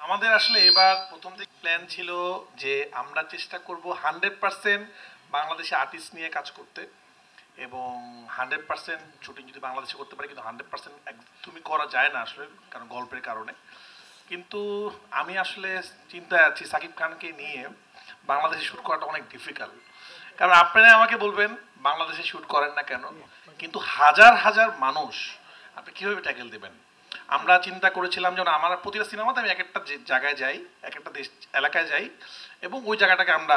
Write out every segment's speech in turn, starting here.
আমাদের আসলে এবার প্রথম থেকে প্ল্যান ছিল যে আমরা চেষ্টা করব 100% বাংলাদেশে আর্টিস্ট নিয়ে কাজ করতে এবং 100% শুটিং যদি বাংলাদেশে করতে পারি, কিন্তু 100% একদমই করা যায় না আসলে, কারণ গল্পের কারণে। কিন্তু আমি আসলে চিন্তায় আছি সাকিব খানকে নিয়ে বাংলাদেশে শ্যুট করাটা অনেক ডিফিকাল্ট। কারণ আপনারা আমাকে বলবেন বাংলাদেশে শ্যুট করেন না কেন, কিন্তু হাজার হাজার মানুষ আপনি কীভাবে ট্যাকেল দেবেন? আমরা চিন্তা করেছিলাম যেন আমার প্রতিটা সিনেমাতে আমি এক একটা জায়গায় যাই, এক একটা দেশ এলাকায় যাই এবং ওই জায়গাটাকে আমরা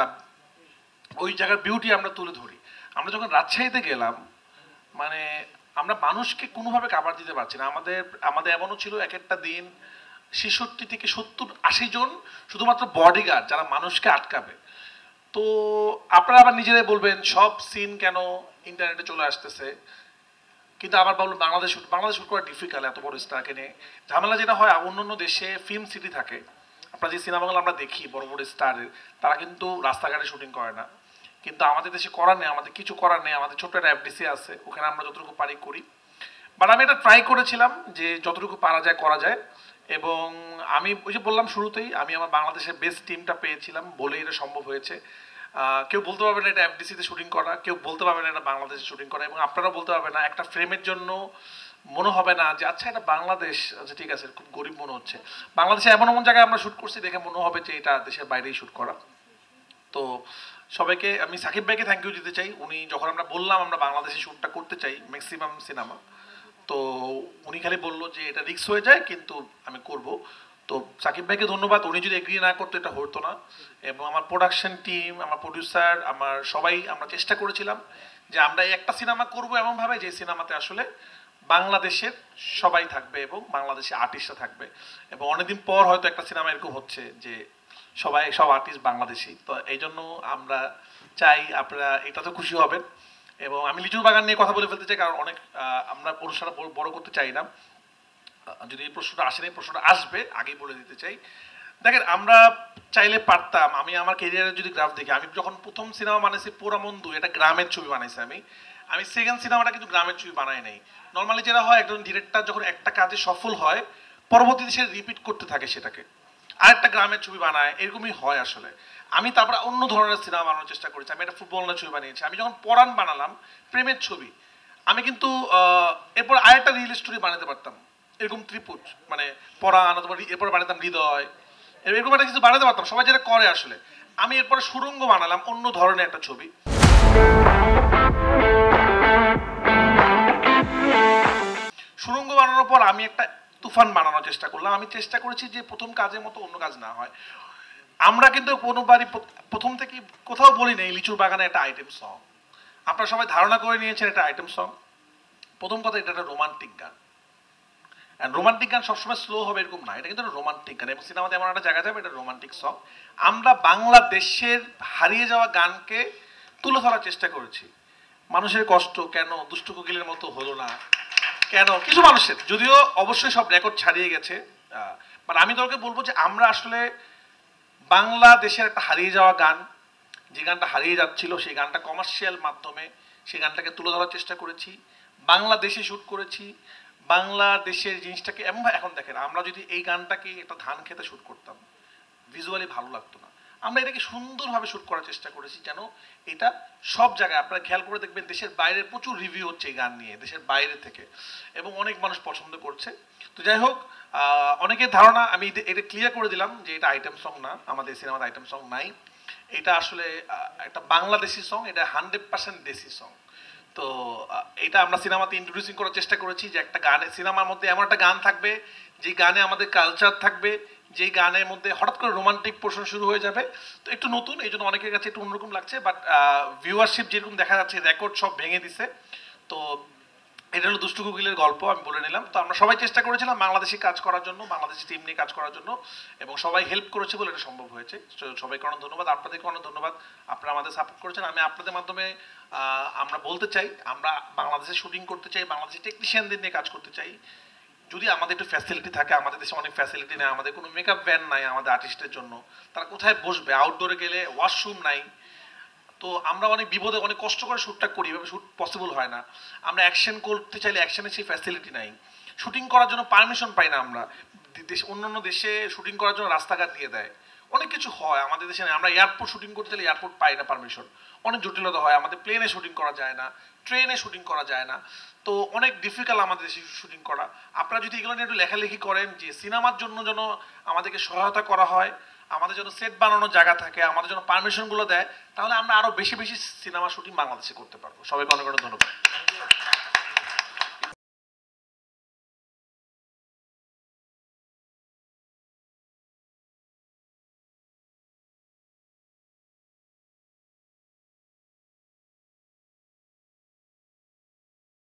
ওই জায়গার বিউটি আমরা তুলে ধরি। আমরা যখন রাজশাহীতে গেলাম, মানে আমরা মানুষকে কোনোভাবে কাভার দিতে পারছি না। আমাদের আমাদের এমনও ছিল এক একটা দিন ৬৬ থেকে ৭০-৮০ জন শুধুমাত্র বডিগার্ড যারা মানুষকে আটকাবে। তো আপনারা আবার নিজেরাই বলবেন সব সিন কেন ইন্টারনেটে চলে আসতেছে, কিন্তু আবার বলবেন বাংলাদেশ শুট করা ডিফিকাল্ট এত বড় স্টারকে নিয়ে। ঝামেলা যেটা হয়, অন্য অন্য দেশে ফিল্ম সিটি থাকে, আপনার যে সিনেমাগুলো আমরা দেখি বড় বড় স্টারের, তারা কিন্তু রাস্তাঘাটে শুটিং করে না। কিন্তু আমাদের দেশে করার নেই, আমাদের কিছু করার নেই। আমাদের ছোট্ট একটা এফডিসি আছে, ওখানে আমরা যতটুকু পারি করি। বাট আমি এটা ট্রাই করেছিলাম যে যতটুকু পারা যায় করা যায়। এবং আমি ওই যে বললাম শুরুতেই, আমি আমার বাংলাদেশের বেস্ট টিমটা পেয়েছিলাম বলেই এটা সম্ভব হয়েছে। কেউ বলতে পারবে না এটা এফডিসিতে শুটিং করা, কেউ বলতে পারবে না এটা বাংলাদেশে শুটিং করা, এবং আপনারা বলতে পারবে না একটা ফ্রেমের জন্য মনে হবে না যে আচ্ছা এটা বাংলাদেশ, আচ্ছা ঠিক আছে খুব গরিব মনে হচ্ছে। বাংলাদেশে এমন এমন জায়গায় আমরা শ্যুট করছি দেখে মনে হবে যে এটা দেশের বাইরেই শ্যুট করা। তো সবাইকে আমি সাকিব ভাইকে থ্যাংক ইউ দিতে চাই। উনি যখন আমরা বললাম আমরা বাংলাদেশে শ্যুটটা করতে চাই ম্যাক্সিমাম সিনেমা, তো উনি খালি বললো যে এটা রিস্ক হয়ে যায় কিন্তু আমি করব। তো সাকিব ভাইকে ধন্যবাদ, উনি যদি এগ্রি না করতো এটা হতো না। এবং আমার প্রোডাকশন টিম, আমার প্রডিউসার, আমার সবাই আমরা চেষ্টা করেছিলাম যে আমরা এই একটা সিনেমা করব এমনভাবে যে সিনেমাতে আসলে বাংলাদেশের সবাই থাকবে এবং বাংলাদেশে আর্টিস্টরা থাকবে। এবং অনেকদিন পর হয়তো একটা সিনেমা এরকম হচ্ছে যে সব আর্টিস্ট বাংলাদেশি। তো এই জন্য আমরা চাই আপনারা এটাতে খুশি হবেন। এবং আমি লিচুর বাগান নিয়ে কথা বলে ফেলতে চাই, কারণ অনেক আমরা অনুষ্ঠানটা বড় করতে চাই না। যদি এই প্রশ্নটা আসেনি, প্রশ্নটা আসবে আগেই বলে দিতে চাই। দেখেন আমরা চাইলে পারতাম, আমি আমার কেরিয়ারের যদি গ্রাফ দেখি, আমি যখন প্রথম সিনেমা বানাইছি পোড়ামন্দু, এটা গ্রামের ছবি বানাইছি আমি সেকেন্ড সিনেমাটা কিন্তু গ্রামের ছবি বানাই নাই। নর্মালি যেটা হয়, একজন ডিরেক্টর যখন একটা কাজে সফল হয় পরবর্তীতে সে রিপিট করতে থাকে সেটাকে, আরেকটা গ্রামের ছবি বানায়, এরকমই হয় আসলে। আমি তারপরে অন্য ধরনের সিনেমা বানানোর চেষ্টা করেছি। আমি একটা ফুটবলের ছবি বানিয়েছি। আমি যখন পরাণ বানালাম, প্রেমের ছবি, আমি কিন্তু এরপর আরেকটা রিয়েল স্টোরি বানাতে পারতাম, এরকম ত্রিপুট, মানে পরাণ অথবা এরপর বানাতাম হৃদয়, এরকম একটা কিছু বানাতে পারতাম, সবাই যেটা করে আসলে। আমি এরপরে সুড়ঙ্গ বানালাম, অন্য ধরনের একটা ছবি। সুড়ঙ্গ বানানোর পর আমি একটা তুফান বানানোর চেষ্টা করলাম। আমি চেষ্টা করেছি যে প্রথম কাজের মতো অন্য কাজ না হয়। আমরা কিন্তু কোনোবারই প্রথম থেকে কোথাও বলি নেই লিচুর বাগানে একটা আইটেম সং। আপনারা সবাই ধারণা করে নিয়েছেন এটা আইটেম সং। প্রথম কথা, এটা একটা রোমান্টিক গান। অ্যান্ড রোমান্টিক গান সবসময় স্লো হবে এরকম না, এটা কিন্তু একটা রোমান্টিক গান, এবং সিনেমাতে এমন একটা জায়গা যাবে এটা রোমান্টিক সং। আমরা বাংলাদেশের হারিয়ে যাওয়া গানকে তুলে ধরার চেষ্টা করেছি। মানুষের কষ্ট কেন দুষ্টু কোকিলের মতো হলো না, কেন কিছু মানুষের, যদিও অবশ্যই সব রেকর্ড ছাড়িয়ে গেছে, বাট আমি তোকে বলবো যে আমরা আসলে বাংলাদেশের একটা হারিয়ে যাওয়া গান, যে গানটা হারিয়ে যাচ্ছিল, সেই গানটা কমার্শিয়াল মাধ্যমে সেই গানটাকে তুলে ধরার চেষ্টা করেছি। বাংলাদেশে শ্যুট করেছি, বাংলাদেশের জিনিসটাকে এমনভাবে। এখন দেখেন, আমরা যদি এই গানটাকে একটা ধান খেতে শ্যুট করতাম, ভিজুয়ালি ভালো লাগতো না। আমরা এটাকে সুন্দরভাবে শ্যুট করার চেষ্টা করেছি যেন এটা সব জায়গায়, আপনারা খেয়াল করে দেখবেন দেশের বাইরে প্রচুর রিভিউ হচ্ছে এই গান নিয়ে, দেশের বাইরে থেকে, এবং অনেক মানুষ পছন্দ করছে। তো যাই হোক, অনেকের ধারণা, আমি এটা ক্লিয়ার করে দিলাম যে এটা আইটেম সং না, আমাদের সিনেমাতে আইটেম সং নাই। এটা আসলে একটা বাংলাদেশি সং, এটা 100% দেশি সং। তো এটা আমরা সিনেমাতে ইন্ট্রোডিউসিং করার চেষ্টা করেছি যে একটা গানে, সিনেমার মধ্যে এমন একটা গান থাকবে যে গানে আমাদের কালচার থাকবে, যেই গানের মধ্যে হঠাৎ করে রোমান্টিক পোর্শন শুরু হয়ে যাবে। তো একটু নতুন, এই জন্য অনেকের কাছে একটু অন্যরকম লাগছে, বাট ভিউয়ারশিপ যেরকম দেখা যাচ্ছে, রেকর্ড সব ভেঙে দিছে। তো এটা হলো দুষ্টু কোকিলের গল্প, আমি বলে নিলাম। তো আমরা সবাই চেষ্টা করেছিলাম বাংলাদেশি কাজ করার জন্য, বাংলাদেশি টিম নিয়ে কাজ করার জন্য, এবং সবাই হেল্প করেছে বলে এটা সম্ভব হয়েছে। সবাইকে অনেক ধন্যবাদ, আপনাদেরকে অনেক ধন্যবাদ, আপনারা আমাদের সাপোর্ট করেছেন। আমি আপনাদের মাধ্যমে আমরা বলতে চাই, আমরা বাংলাদেশে শুটিং করতে চাই, বাংলাদেশি টেকনিশিয়ানদের নিয়ে কাজ করতে চাই। যদি আমাদের একটু ফ্যাসিলিটি থাকে, আমাদের দেশে অনেক ফ্যাসিলিটি নেই, আমাদের কোনো মেকআপ ভ্যান নাই আমাদের আর্টিস্টের জন্য, তারা কোথায় বসবে, আউটডোরে গেলে ওয়াশরুম নাই। তো আমরা অনেক বিপদে অনেক কষ্ট করে শ্যুটটা করি, এভাবে শ্যুট পসিবল হয় না। আমরা অ্যাকশন করতে চাইলে অ্যাকশনের সেই ফ্যাসিলিটি নাই, শুটিং করার জন্য পারমিশন পাই না আমরা। দেশ অন্যান্য দেশে শুটিং করার জন্য রাস্তাঘাট দিয়ে দেয়, অনেক কিছু হয়। আমাদের দেশে না, আমরা এয়ারপোর্ট শুটিং করতে গেলে এয়ারপোর্ট পাই না পারমিশন, অনেক জটিলতা হয়। আমাদের প্লেনে শুটিং করা যায় না, ট্রেনে শুটিং করা যায় না, তো অনেক ডিফিকাল্ট আমাদের দেশে শুটিং করা। আপনারা যদি এগুলো নিয়ে একটু লেখালেখি করেন যে সিনেমার জন্য যেন আমাদেরকে সহায়তা করা হয়, আমাদের জন্য সেট বানানোর জায়গা থাকে, আমাদের জন্য পারমিশনগুলো দেয়, তাহলে আমরা আরও বেশি বেশি সিনেমা শুটিং বাংলাদেশে করতে পারবো। সবাইকে অনেক অনেক ধন্যবাদ।